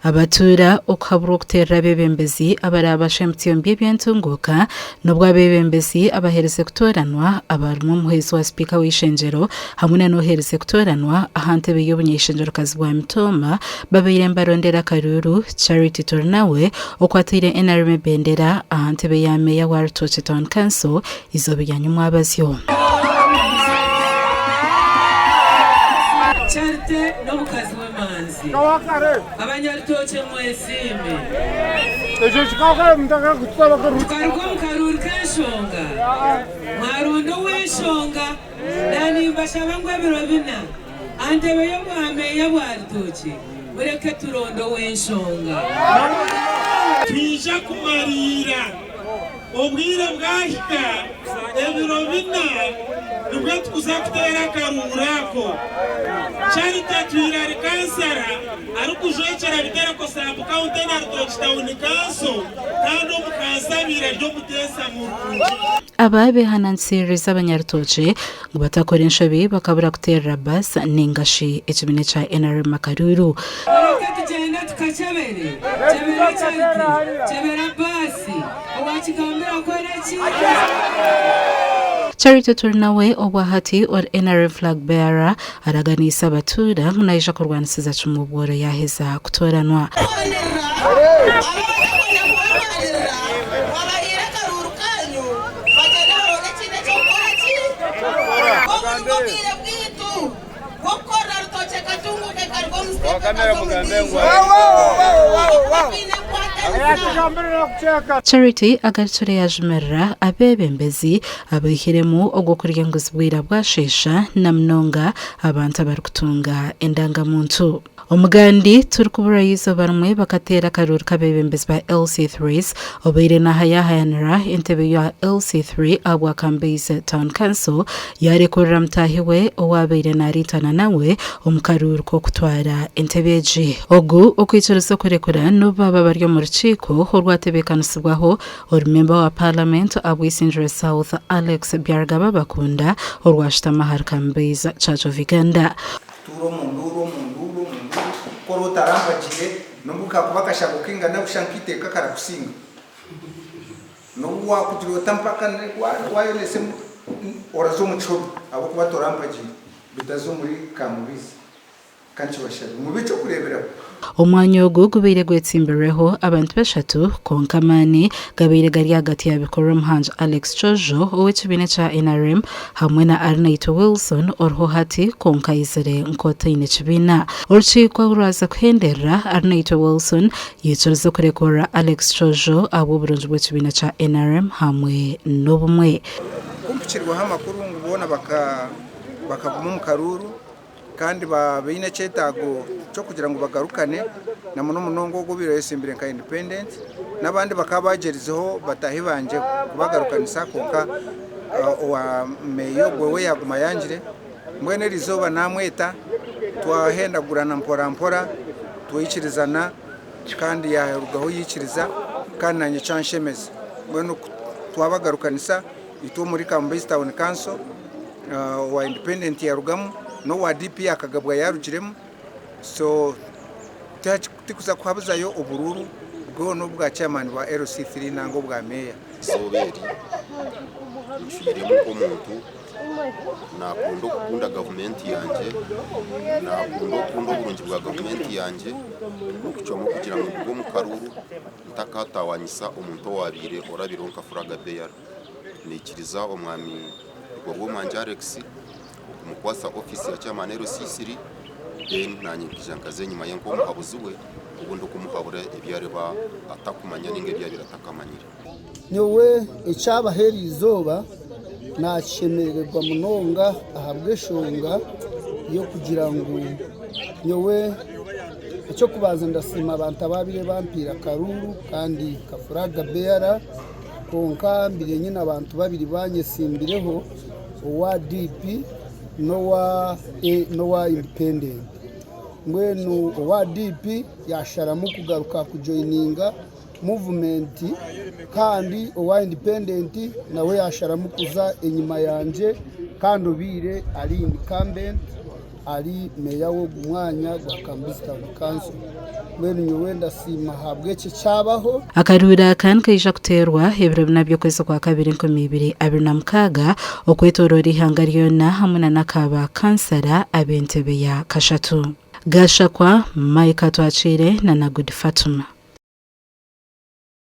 abatura ukhaburukterra bebembezi abarabashemtiyo by'ebyentunguka nubwo abebembezi abahereze kutoranwa abarimo muhezi wa speaker w'ishenjero hamwe n'ohereze kutoranwa ahantebe y'obunyeshenjero kazi bwa mitoma babeire mbarondera karuru Charity Turnawe okwatire NRM bendera ahantebe ya meya wa Rutoche Town Council izobijyanyuma abazyo Charity n'omukazi w'emanzi abanyarutoche mwesime ejo chikakare mutaka kutwala mukaruru k'enshonga mwarundo w'enshonga nani bashabangwe biro bina antebe yo mwameya bwa Rutoche mureke turondo w'enshonga twija kumarira obwire bwahika ebiro bina nibwo tukuza kutera karurako Charity twirari kansara arukujwekera bitera ko sabu county na Rutoche Town Council kandi omukansabira ryo mutesa mu runji ababe hanansiri z'abanyarutoche ngo batakora inshabi bakabura kutera bas ningashi ekibine cha NRM makaruru tugenda tukacabere cebera basi owakigambira koreki Charity Turnawe obwahati or NRM flag bearer araganisa abatura munaisha kurwanisiza cumubworo yaheza kutoranwa Charity agature yajmerra abebembezi abihiremu ogukurya nguzibwira bwashesha namnonga abantu abarukutunga endangamuntu omugandi turukubura yizo barumwe bakatera karuru kabebembezi ba LC3s obeire na hayanira entebe ya LC3 abwa Kambeze Town Council yarekurira mtahiwe owabeire naritana nawe omukaruru ko kutwara entebeji ogu okwicuruza kurekura no baba baryo mu rukiko orwatebekanusibwaho orumemba wa parliament abwisinjure South Alex Byargaba bakunda orwashitama har Kambeze Church of Uganda turo mundu koro taramba jire nombuka kubakasha gukinga na kushankite kakara kusinga no wa kutiro tampaka wayolese orazo mucho abo kuba toramba jire bitazo muri Kamubisi kanchi bashabe mubico kurebera omwanya ogu gubeire gwetsimbereho abantu bashatu konkamani gabeire gari hagati y'abikora umuhanzi Alex Chojo ow'ekibine cha NRM hamwe na Arnaito Wilson orho hati konkayizere nkota ine kibina urukiko ruraza kuhenderera Arnaito Wilson yicuruza kurekura Alex Chojo abo burunji bw'ekibine cha NRM hamwe n'obumwe kumpikirwa hamakuru ngubona bakaguma mu karuru kandi babine cyetago cyo kugira ngo bagarukane na munongo go biro yesimbire nka independent nabandi bakabagerizeho batahibanje kubagarukanisa konka wa meyo gwewe yaguma yangire mwene rizoba namweta twahendagurana mpora tuyikirizana kandi yarugaho yikiriza kandi nanye canshemeze mwene twabagarukanisa ito muri Kambeze Town Council wa independent yarugamu no wa DP akagabwa yarugiremo so tikuza kwabuzayo ubururu bwo no bwa chairman wa LC3 nango bwa meya soberi nshiremo umuntu nakunda government yanje nakunda burungi bwa government yanje okucyomo kugira ngo bwo mu karuru ntakatawanyisa umuntu wabire orabironka furaga beya nikiriza omwami bwo mwanje Alex mukwasa office ya chairman LC3 then nanyikijanga nyuma yenko muhabuziwe ubundi kumuhabura ibyari ba atakumanya ninge byari atakamanyira nyowe icaba heri izoba nacemererwa munonga ahabwe shonga yo kugira ngo nyowe icyo kubaza ndasima abantu ababire bampira karuru kandi kafuraga beara konka mbire nyina abantu babiri banyesimbireho wa DP Nowa independent mwenu wa DP yasharamu kugaruka kujoininga movement kandi owa independent nawe yasharamu kuza enyuma yanje kandi ubire ari incumbent ari meya wo mwanya gwa Kambisi Town Council mbere nyowe ndasima habwe cyo cyabaho akarura kan kaija kuterwa hebro nabyo kwese kwa 2026 okwetorora ihangariona hamuna nakaba kansara abentebe ya kashatu gashakwa Mike Twachire na Good Fatuma.